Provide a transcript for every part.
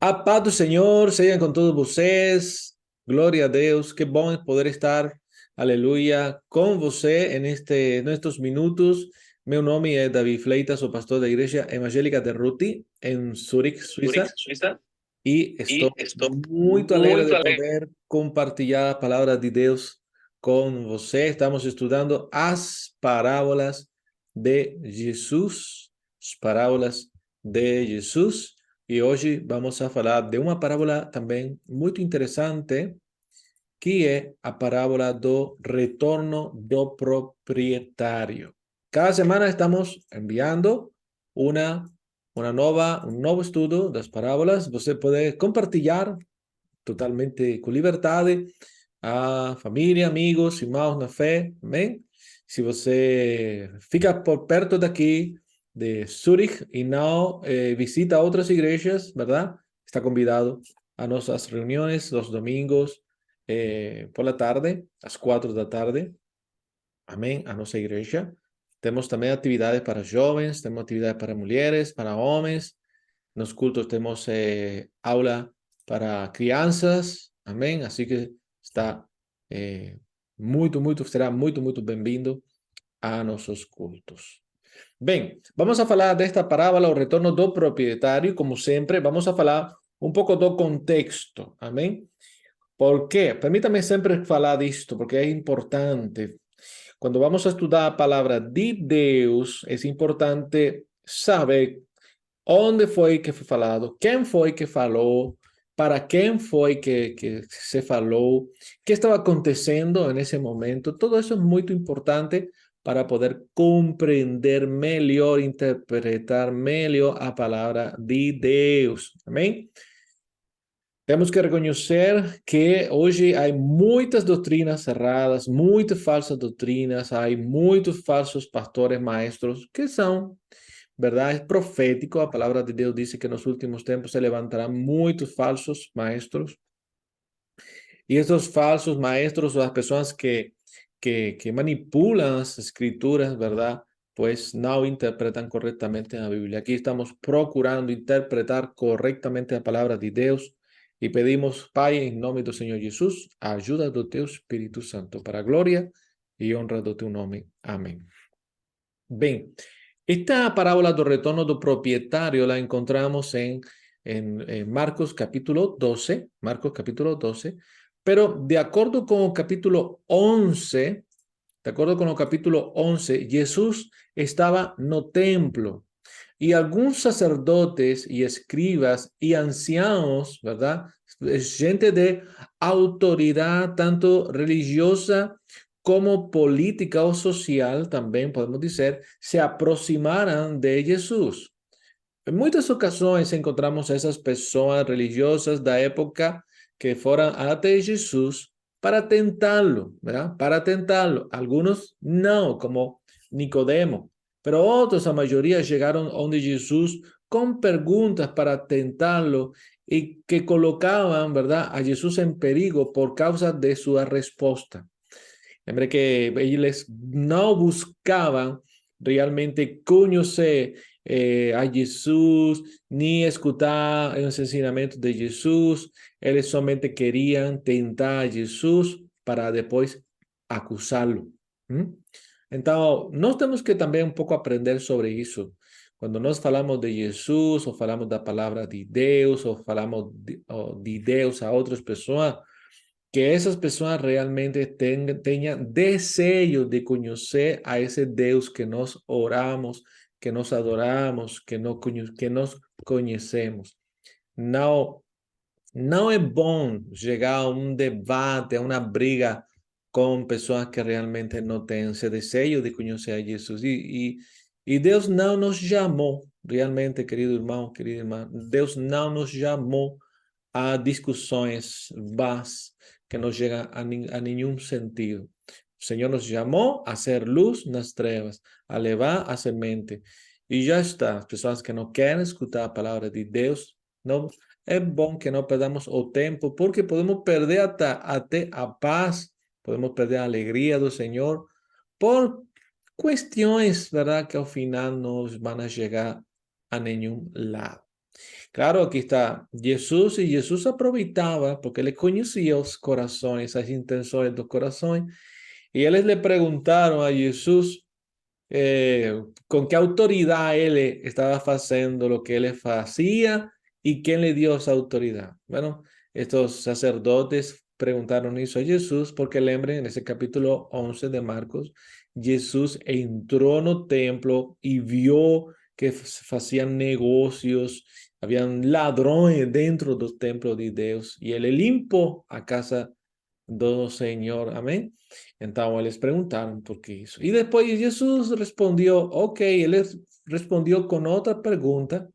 A paz do Senhor seja com todos vocês. Glória a Deus. Que bom é poder estar, aleluia, com você nestes minutos. Meu nome é Davi Fleitas, sou pastor da Igreja Evangélica de Ruti, em Zurich, Zurich, Suíça, Suiza, e estou y estoy muito alegre muy de alegre. poder compartilhar a palavra de Deus com você. Estamos estudando as parábolas de Jesus, as parábolas de Jesus. E hoje vamos a falar de uma parábola também muito interessante, que é a parábola do retorno do proprietário. Cada semana estamos enviando uma, um novo estudo das parábolas. Você pode compartilhar totalmente com liberdade a família, amigos, irmãos na fé, amém? Se você fica por perto daqui de Zurich e não visita outras igrejas, verdade? Está convidado a nossas reuniões los domingos por la tarde, às 4 da tarde, amém? A nossa igreja. Temos também atividades para jovens, temos atividades para mulheres, para homens. Nos cultos temos aula para crianças, amém? Assim que está será muito bem-vindo a nossos cultos. Bem, vamos a falar desta parábola, o retorno do proprietário, como sempre, vamos a falar um pouco do contexto, amém? Por quê? Permítame sempre falar disto, porque é importante. Quando vamos a estudar a palavra de Deus, é importante saber onde foi que foi falado, quem foi que falou, para quem foi que se falou, o que estava acontecendo nesse momento. Todo isso é muito importante para poder compreender melhor, interpretar melhor a palavra de Deus. Amém? Temos que reconhecer que hoje há muitas doutrinas erradas, muitas falsas doutrinas, há muitos falsos pastores, maestros, que são, verdade, é profético. A palavra de Deus diz que nos últimos tempos se levantarão muitos falsos maestros. E esses falsos maestros são as pessoas que manipulam as escrituras, verdade? Pues não interpretam corretamente a Bíblia. Aqui estamos procurando interpretar corretamente a palavra de Deus e pedimos, Pai, em nome do Senhor Jesus, a ajuda do Teu Espírito Santo para a glória e honra do Teu nome. Amém. Bem, esta parábola do retorno do proprietário la encontramos en Marcos capítulo 12, Marcos capítulo 12, pero de acuerdo con el capítulo 11, de acuerdo con el capítulo 11, Jesús estaba no templo y algunos sacerdotes y escribas y ancianos, ¿verdad? Gente de autoridad tanto religiosa como política o social, también podemos decir, se aproximaran de Jesús. En muchas ocasiones encontramos a esas personas religiosas de la época que fueron ante Jesús para tentarlo, ¿verdad? Para tentarlo. Algunos no, como Nicodemo, pero otros, la mayoría, llegaron donde Jesús con preguntas para tentarlo y que colocaban, ¿verdad?, a Jesús en peligro por causa de su respuesta. Lembre que ellos no buscaban realmente conocer a Jesús, ni escuchar los ensinamentos de Jesús. Ellos solamente querían tentar a Jesús para después acusarlo. ¿Mm? Entonces, nós temos que também um pouco aprender sobre isso. Quando nós falamos de Jesus, ou falamos da palavra de Deus, ou de Deus a outras pessoas, que essas pessoas realmente tenham desejo de conhecer a esse Deus que nós oramos, que nós adoramos, que nós conhecemos. Não, não é bom chegar a um debate, a uma briga com pessoas que realmente não têm esse desejo de conhecer a Jesus. E Deus não nos chamou, realmente, querido irmão, querida irmã, Deus não nos chamou a discussões vãs que não chegam a nenhum sentido. O Senhor nos chamou a ser luz nas trevas, a levar a semente. E já está. As pessoas que não querem escutar a palavra de Deus, não, é bom que não perdamos o tempo, porque podemos perder até a paz, podemos perder a alegria do Senhor por questões, verdade, que ao final não vão a chegar a nenhum lado. Claro, aquí está Jesús y Jesús aproveitaba porque ele conhecia os corações, as intenções dos corações. E eles le perguntaram a Jesus com que autoridade ele estava fazendo o que ele fazia e quem le dio essa autoridade. Bueno, estos sacerdotes perguntaram isso a Jesus porque lembrem, nesse capítulo 11 de Marcos, Jesus entrou no templo e viu que faziam negócios, haviam ladrões dentro do templo de Deus e ele limpou a casa do Senhor. Amém? Então eles perguntaram por que isso. E depois Jesus respondeu, ok, ele respondeu com outra pergunta,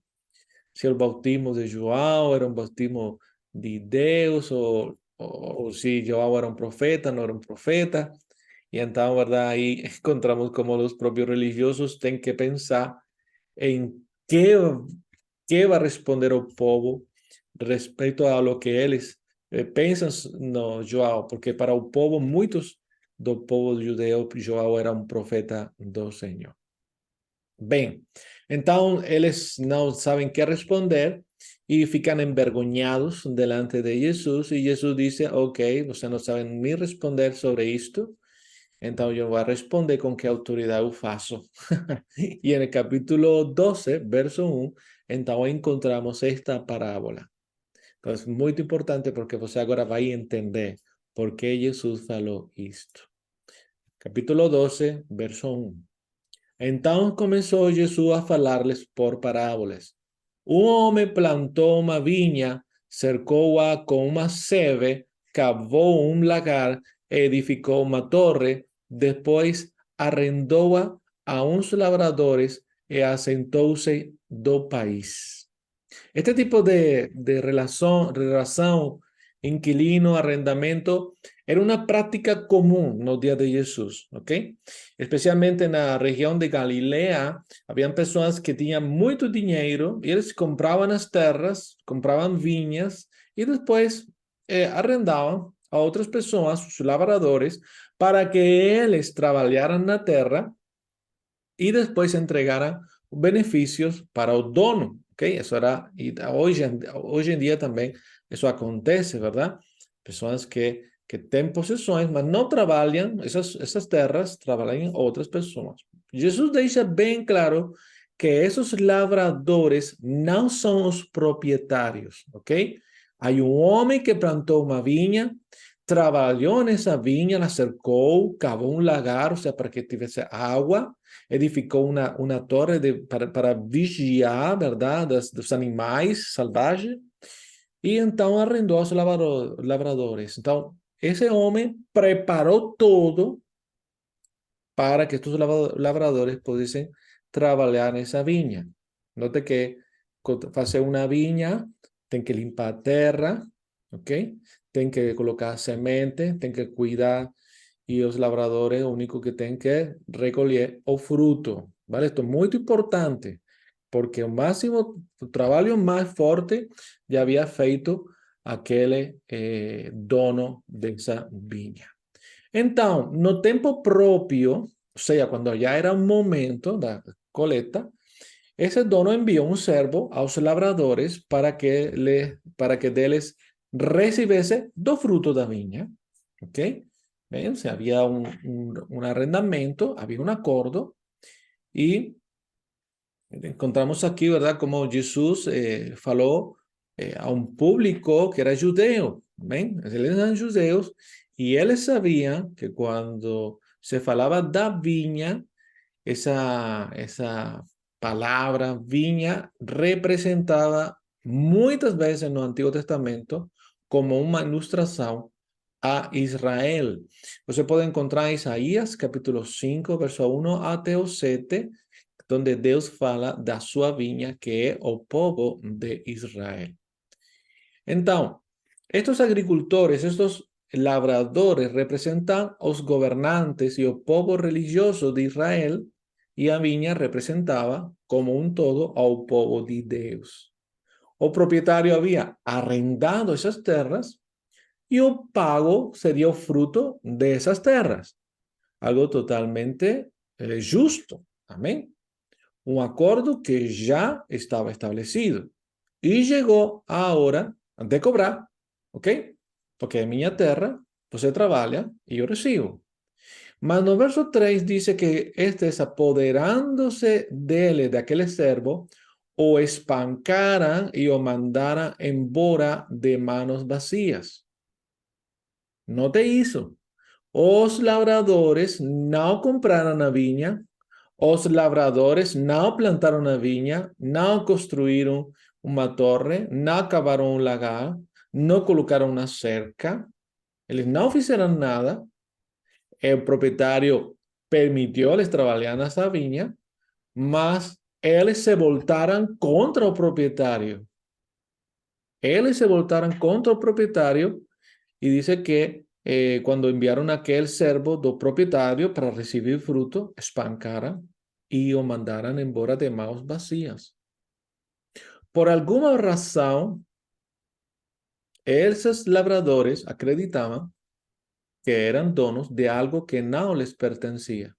se o bautismo de João era um bautismo de Deus, ou se João era um profeta, não era um profeta. E então, verdade, aí encontramos como os próprios religiosos têm que pensar em que vai responder o povo respeito a lo que eles pensam no João, porque para o povo, muitos do povo judeu, João era um profeta do Senhor. Bem, então eles não sabem o que responder e ficam envergonhados delante de Jesus, e Jesus disse, ok, vocês não sabem me responder sobre isto, então eu vou responder com que autoridade eu faço. E no capítulo 12, verso 1, então encontramos esta parábola. Então, é muito importante porque você agora vai entender por que Jesus falou isto. Capítulo 12, verso 1. Então começou Jesus a falar-lhes por parábolas. Um homem plantou uma vinha, cercou-a com uma sebe, cavou um lagar, edificou uma torre, depois arrendou-a a uns lavradores e assentou-se do país. Este tipo de relación inquilino, arrendamiento, era una práctica común en los días de Jesús, ¿ok? Especialmente en la región de Galilea, habían personas que tenían mucho dinero y ellos compraban las tierras, compraban viñas y después arrendaban a otras personas, sus labradores, para que ellos trabajaran la tierra y después entregaran beneficios para el dono. ¿Ok? Eso era, y hoy en día también eso acontece, ¿verdad? Personas que tienen posesiones, mas no trabajan, esas tierras trabajan en otras personas. Jesús deja bien claro que esos labradores no son los propietarios, ¿ok? Hay un hombre que plantó una viña, trabajó en esa viña, la cercó, cavó un lagar, o sea, para que tuviese agua, edificou uma torre para vigiar, verdade, dos animais salvagens, e então arrendou aos lavradores. Então, esse homem preparou tudo para que estes lavradores pudessem trabalhar nessa vinha. Note que fazer uma vinha tem que limpar a terra, ok? Tem que colocar semente, tem que cuidar y los labradores lo único que tienen que recoger o fruto, ¿vale? Esto es muy importante porque el máximo, el trabajo más fuerte ya había feito aquel dono de esa viña. Entonces, no tiempo propio, o sea, cuando ya era un momento de coleta, ese dono envió un servo a los labradores para que deles recibiese dos frutos de la viña, ¿ok? ¿Ven? O sea, había un arrendamiento, había un acuerdo y encontramos aquí, ¿verdad? Como Jesús faló a un público que era judeo, ¿ven? Eles eran judeos y ellos sabían que cuando se falaba da viña, esa palabra viña representaba muchas veces en el Antiguo Testamento como una ilustración a Israel. Você pode encontrar em Isaías, capítulo 5, verso 1 até o 7, donde Deus fala da sua vinha, que é o povo de Israel. Então, estos agricultores, estos labradores representan os gobernantes e o povo religioso de Israel, e a vinha representava, como um todo, ao povo de Deus. O proprietário havia arrendado essas terras y un pago sería el fruto de esas tierras. Algo totalmente justo. Amén. Un acuerdo que ya estaba establecido. e chegou a hora de cobrar, ok? Porque é minha terra, você trabalha e eu recebo. Mas no verso 3 dice que estes apoderándose dele, de aquel servo, o espancaran y o mandaran embora de manos vacías. Note isso. Os lavradores não compraram a vinha, os lavradores não plantaram a vinha, não construíram uma torre, não cavaram um lagar, não colocaram uma cerca, eles não fizeram nada. El propietario permitió-les trabalhar nessa vinha, mas eles se voltaram contra o proprietário. Eles se voltaram contra o proprietário e dice que quando enviaram aquele servo do proprietário para receber fruto, espancaram e o mandaram embora de mãos vazias. Por alguma razão, esses lavradores acreditavam que eram donos de algo que não les pertencia.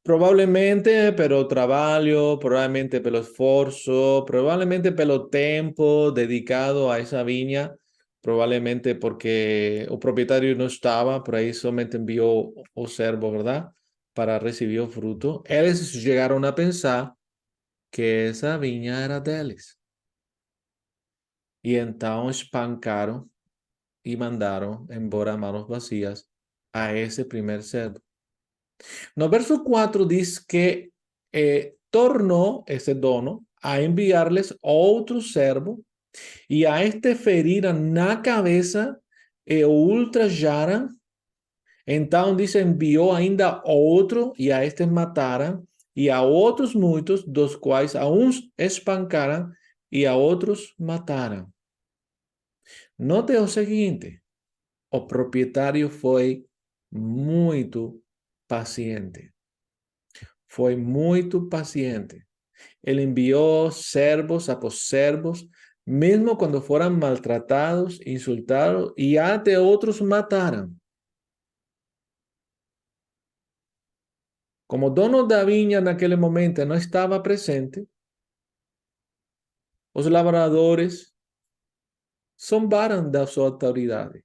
Probabilmente per lo trabajo, probablemente per lo esfuerzo, probablemente per lo tempo dedicado a esa viña, probablemente porque el propietario no estaba, por ahí solamente envió o servo, ¿verdad? Para recibir el fruto. Ellos llegaron a pensar que esa viña era de ellos. Y entonces espancaron y mandaron embora manos vacías a ese primer servo. No verso 4 dice que tornó ese dono a enviarles outro servo e a este feriram na cabeça e o ultrajaram. Então diz, enviou ainda outro e a estes mataram e a outros muitos, dos quais a uns espancaram e a outros mataram. Note o seguinte, o proprietário foi muito paciente. Foi muito paciente. Ele enviou servos após servos, mesmo quando foram maltratados, insultados e até outros mataram. Como dono da vinha naquele momento não estava presente, os lavradores zombaram da sua autoridade.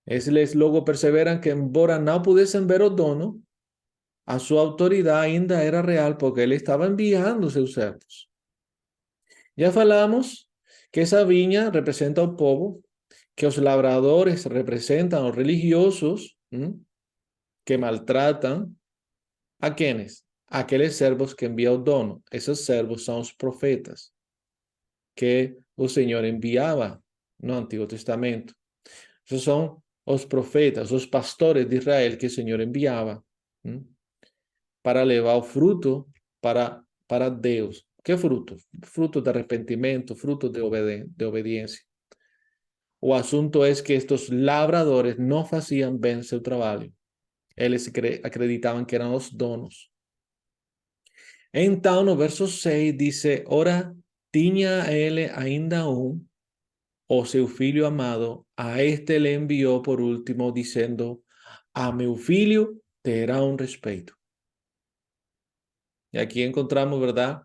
Eles logo perceberam que, embora não pudessem ver o dono, a sua autoridade ainda era real porque ele estava enviando seus servos. Já falamos que essa vinha representa o povo, que os labradores representam os religiosos que maltratam a quienes? Aqueles servos que envia o dono. Esos servos são os profetas que o Senhor enviava no Antigo Testamento. Esos são os profetas, os pastores de Israel que o Senhor enviava para levar o fruto para Deus. Que fruto? Fruto de arrependimento, fruto de obediência. O asunto es que estos labradores no hacían bien su trabajo. Eles acreditaban que eran los donos. Então, no verso 6 dice, ora tinha ele ainda o seu filho amado, a este le envió por último, diciendo, a meu filho terá un respeto. Y aquí encontramos, ¿verdad?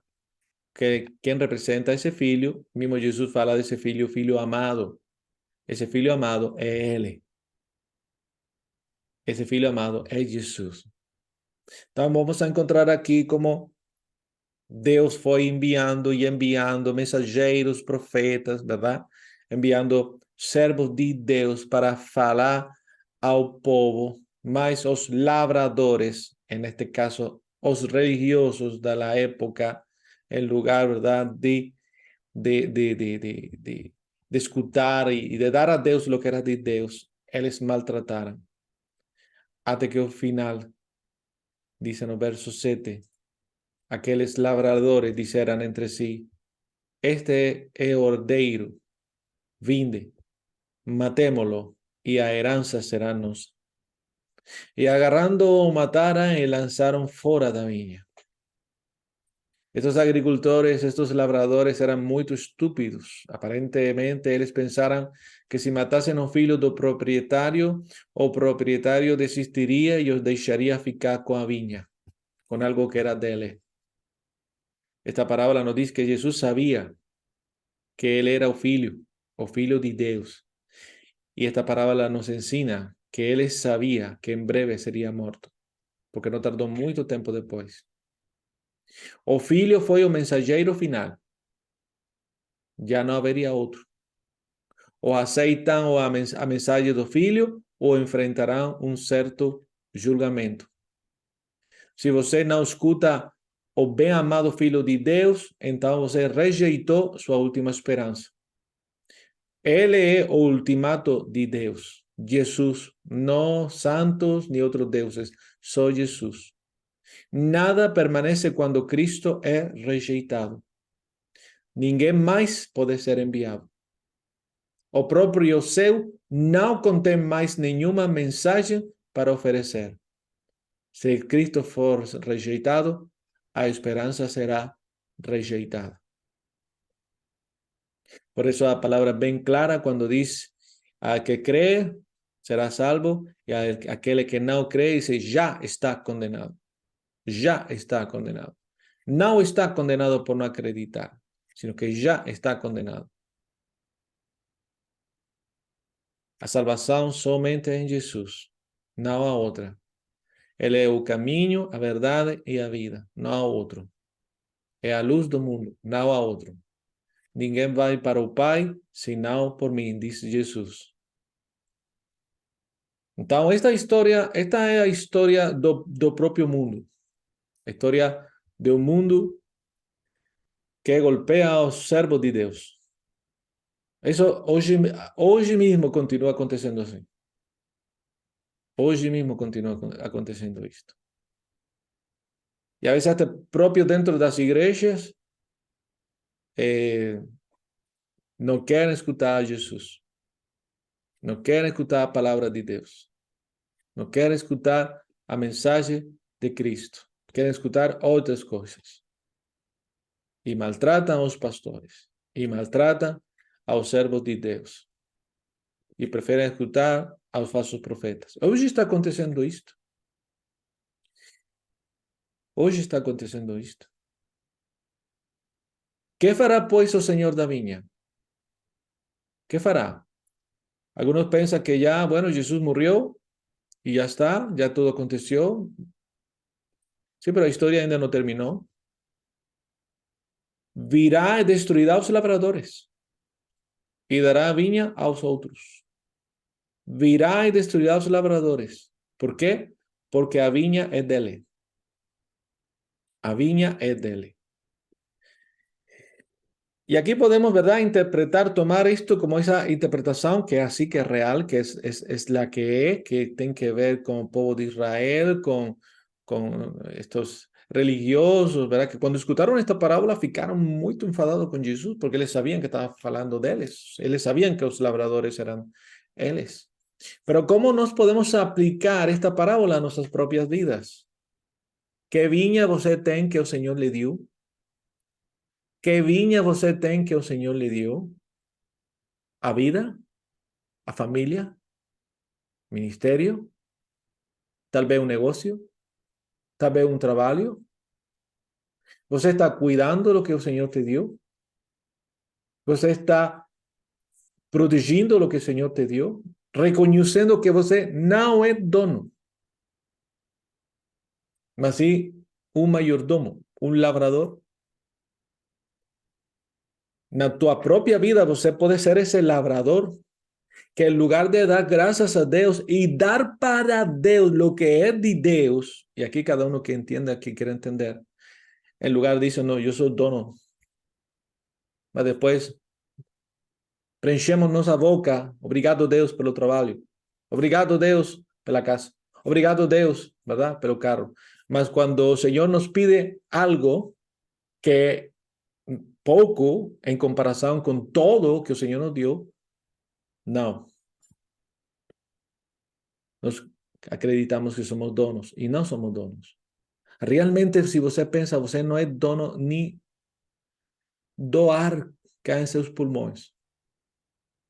Que quien representa a ese filho, mismo Jesús fala de ese filho, filho amado. Ese filho amado é ele. Esse filho amado é Jesus. Então, vamos a encontrar aqui como Deus foi enviando e enviando mensageiros, profetas, verdade? Enviando servos de Deus para falar ao povo, mas os lavradores, neste caso, os religiosos da época, em lugar, verdade, de escutar e de dar a Deus o que era de Deus, eles maltrataram. Até que ao final, dice no verso 7, aqueles lavradores disseram entre si, este é ordeiro, vinde, matémoslo, e a herança será nossa. E agarrando-o, mataram e lançaram fora da vinha. Estos agricultores, estos labradores eran muy estúpidos. Aparentemente, ellos pensaran que si matasen a un filho do propietario, o propietario desistiría y os dejaría ficar con a viña, con algo que era dele. Esta parábola nos dice que Jesús sabía que él era o filho de Deus. Y esta parábola nos enseña que él sabía que en breve sería muerto, porque no tardó mucho tiempo después. O filho fue o mensajeiro final, ya no habría otro. O aceitan a mensagem do filho, ou enfrentarão certo julgamento. Se você não escuta o bem-amado Filho de Deus, então você rejeitou sua última esperança. Ele é o ultimato de Deus. Jesus, não santos nem outros deuses, só Jesus. Nada permanece quando Cristo é rejeitado. Ninguém mais pode ser enviado. O próprio céu não contém mais nenhuma mensagem para oferecer. Se Cristo for rejeitado, a esperança será rejeitada. Por eso la palabra es bien clara cuando dice, al que cree será salvo, y aquel que no cree dice, ya está condenado. Ya está condenado. No está condenado por no acreditar, sino que ya está condenado. A salvação somente é em Jesus, não há outra. Ele é o caminho, a verdade e a vida, não há outro. É a luz do mundo, não há outro. Ninguém vai para o Pai senão por mim, disse Jesus. Então, esta é a história do próprio mundo. A história de um mundo que golpea os servos de Deus. Isso hoje mesmo continua acontecendo assim. Hoje mesmo continua acontecendo isto. E a vezes até próprio dentro das igrejas não querem escutar Jesus. Não querem escutar a palavra de Deus. Não querem escutar a mensagem de Cristo. Querem escutar outras coisas. E maltratam os pastores. E maltratam aos servos de Deus. E preferem escutar aos falsos profetas. Hoje está acontecendo isto. Hoje está acontecendo isto. Que fará, pois, o Senhor da vinha? Que fará? Algunos piensan que ya, bueno, Jesús murió y ya está, ya todo aconteció. Sí, pero la historia ainda no terminó. Virá e destruirá os lavradores e dará a vinha aos outros. Virá e destruirá os lavradores. Por quê? Porque a vinha é dele. A vinha é dele. Y aquí podemos, ¿verdad?, interpretar, tomar esto como esa interpretación que así que es real, que es la que tiene que ver con el pueblo de Israel, con estos religiosos, ¿verdad?, que cuando escucharon esta parábola ficaron muy enfadados con Jesús porque ellos sabían que estaba hablando de ellos. Ellos sabían que los labradores eran ellos. Pero ¿cómo nos podemos aplicar esta parábola a nuestras propias vidas? ¿Qué viña você tem que el Señor le dio? Que vinha você tem que o Senhor lhe deu? A vida? A família? Ministério? Talvez um negócio? Talvez um trabalho? Você está cuidando do que o Senhor te deu? Você está protegendo o que o Senhor te deu? Reconhecendo que você não é dono, mas sim um mayordomo, um lavrador. Na tua própria vida você pode ser esse lavrador que en lugar de dar gracias a Dios y dar para Dios lo que es de Dios, y aquí cada uno que entienda, que quiera entender, en lugar dice, no, yo soy dono. Mas después, preenchemos nossa boca, obrigado Deus pelo trabalho, obrigado Deus pela casa, obrigado Deus, ¿verdad?, pelo carro. Mas quando o Senhor nos pide algo que pouco em comparação com todo que o Senhor nos deu, não. Nós acreditamos que somos donos e não somos donos. Realmente, se você pensa, você não é dono nem do ar que há em seus pulmões.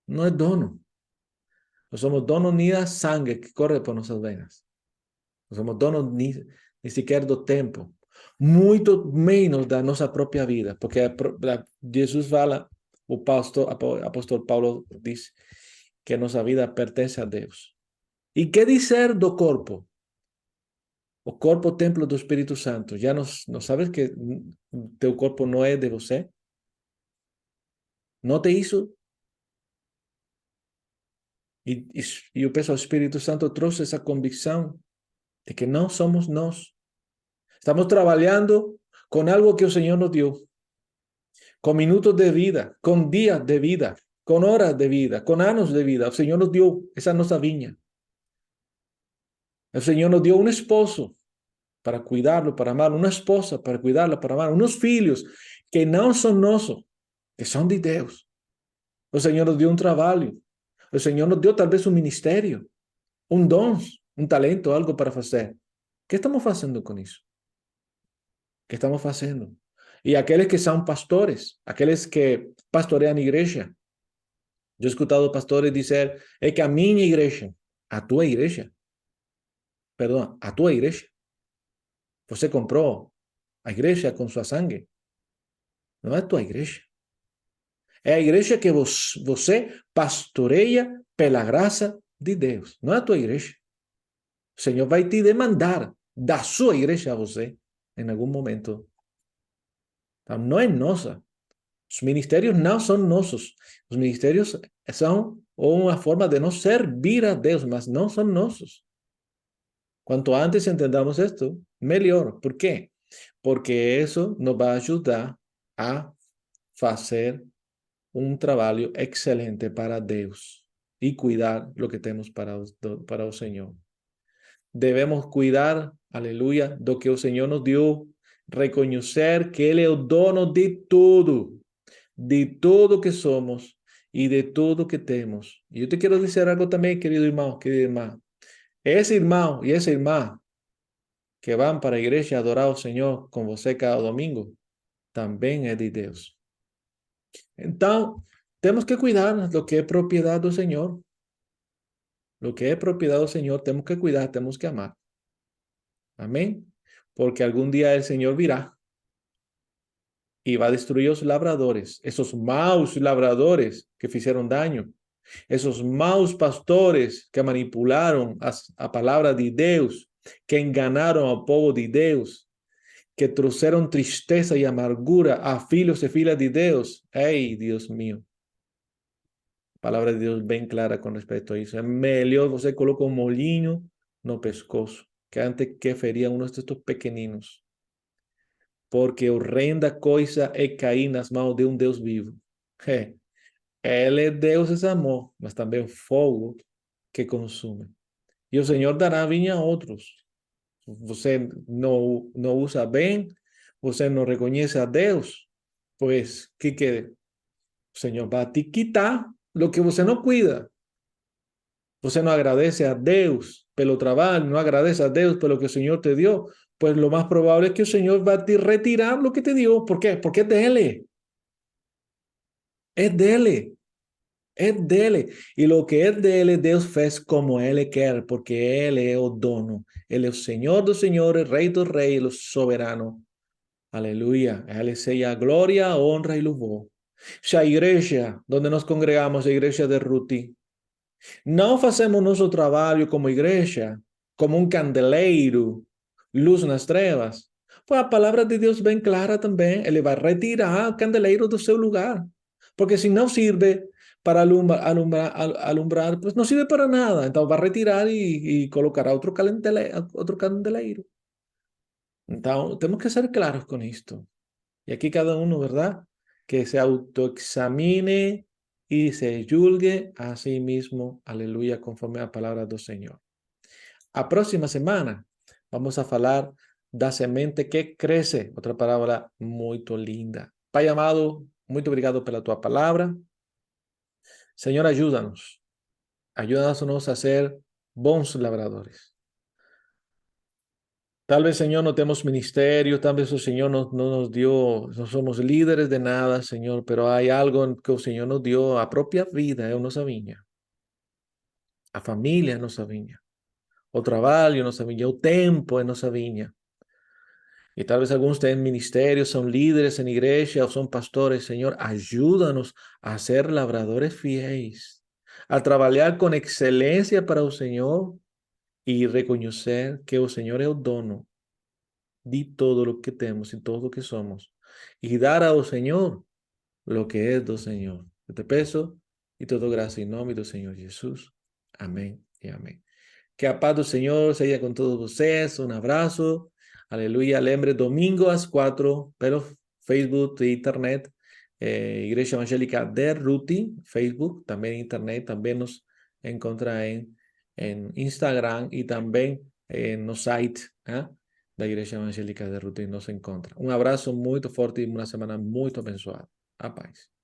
Não é dono. Não somos donos nem da sangue que corre por nossas venas. Não somos donos nem sequer do tempo. muito menos da nossa própria vida, porque Jesus fala, apóstolo Paulo diz que nossa vida pertence a Deus. E que dizer do corpo? O corpo, templo do Espírito Santo. Já não sabes que teu corpo não é de você? Note isso. E eu penso, o Espírito Santo trouxe essa convicção de que não somos nós. Estamos trabalhando com algo que o Senhor nos deu, com minutos de vida, com dias de vida, com horas de vida, com anos de vida. O Senhor nos deu essa nossa vinha. O Senhor nos deu um esposo para cuidarlo, para amarlo, uma esposa para cuidarla, para amarlo, uns filhos que não são nossos, que são de Deus. O Senhor nos deu um trabalho. O Senhor nos deu talvez um ministério, um dom, um talento, algo para fazer. O que estamos fazendo com isso? O que estamos fazendo? E aqueles que são pastores, aqueles que pastoream a igreja. Eu he escutado pastores dizer, é que a minha igreja, a tua igreja, perdão, a tua igreja, você comprou a igreja com sua sangue. Não é a tua igreja. É a igreja que você pastoreia pela graça de Deus. Não é a tua igreja. O Senhor vai te demandar da sua igreja a você em algum momento. Então, não é nossa. Os ministérios não são nossos. Os ministérios são uma forma de nos servir a Deus, mas não são nossos. Quanto antes entendamos esto, melhor. ¿Por quê? Porque isso nos vai ajudar a fazer um trabalho excelente para Deus e cuidar lo que temos para o Senhor. Devemos cuidar, aleluia, do que o Senhor nos deu, reconhecer que Ele é o dono de tudo que somos e de tudo que temos. E eu te quero dizer algo também, querido irmão, querida irmã. Esse irmão e essa irmã que vão para a igreja adorar ao Senhor com você cada domingo, também é de Deus. Então, temos que cuidar do que é propriedade do Senhor. Lo que é propriedade do Senhor, temos que cuidar, temos que amar. Amém? Porque algum dia o Senhor virá e vai destruir os lavradores, esos maus lavradores que fizeram daño, esos maus pastores que manipularam a palavra de Deus, que enganaram ao povo de Deus, que trouxeram tristeza e amargura a filhos e filhas de Deus. Ei, Deus mío. A palavra de Deus bem clara com respeito a isso. É melhor você colocar um molinho no pescoço, que antes que ferir um destes pequeninos. Porque horrenda coisa é cair nas mãos de um Deus vivo. Ele é Deus, é amor, mas também fogo que consome. E o Senhor dará vinha a outros. Você não usa bem, você não reconhece a Deus, pois que o Senhor vai te quitar lo que você não cuida. Você não agradece a Deus pelo trabalho, não agradece a Deus pelo que o Senhor te deu, pues lo más probable es que el Señor va a retirar lo que te dio. ¿Por qué? Porque es de Él. Es de Él. Es de Él. Y lo que es de Él, Deus fez como Él quer, porque Él es el dono. Él es el Señor dos señores, Rey dos reyes, el soberano. Aleluya. A Él sea gloria, honra y louvor. Esa igreja donde nos congregamos, la igreja de Ruti, não fazemos nosso trabalho como igreja, como um candeleiro, luz nas trevas. Pues a palavra de Deus bem clara também. Ele vai retirar o candeleiro do seu lugar. Porque se não sirve para alumbrar, pues não sirve para nada. Então vai retirar e colocará outro candeleiro. Então temos que ser claros com isto. E aqui cada um, ¿verdad? Que se autoexamine y se julgue a sí mismo, aleluya, conforme a palabra do Senhor. A próxima semana vamos a falar da semente que cresce, outra palavra muito linda. Pai amado, muito obrigado pela tua palavra. Senhor, ajuda-nos. Ajuda-nos a ser bons labradores. Tal vez, Señor, no tenemos ministerio, tal vez el Señor no nos dio, no somos líderes de nada, Señor, pero hay algo que el Señor nos dio a propia vida, é nossa vinha. A família é nossa vinha. O trabalho é nossa vinha. O tempo é nossa vinha. Y tal vez algunos tienen ministerios, son líderes en iglesia o son pastores. Señor, ayúdanos a ser labradores fieles, a trabajar con excelencia para el Señor y reconocer que el Señor es el dono de todo lo que tenemos y todo lo que somos y dar al Señor lo que es del Señor. Yo te peço y te doy gracias en nombre del Señor Jesús. Amén y amén. Que a paz do Senhor seja com todos vocês. Um abraço. Aleluia. Lembre, domingo às 4, pelo Facebook e internet. Igreja Evangélica de Ruti, Facebook, também internet. Também nos encontra em Instagram e também no site da Igreja Evangélica de Ruti. Nos encontra. Um abraço muito forte e uma semana muito abençoada. A paz.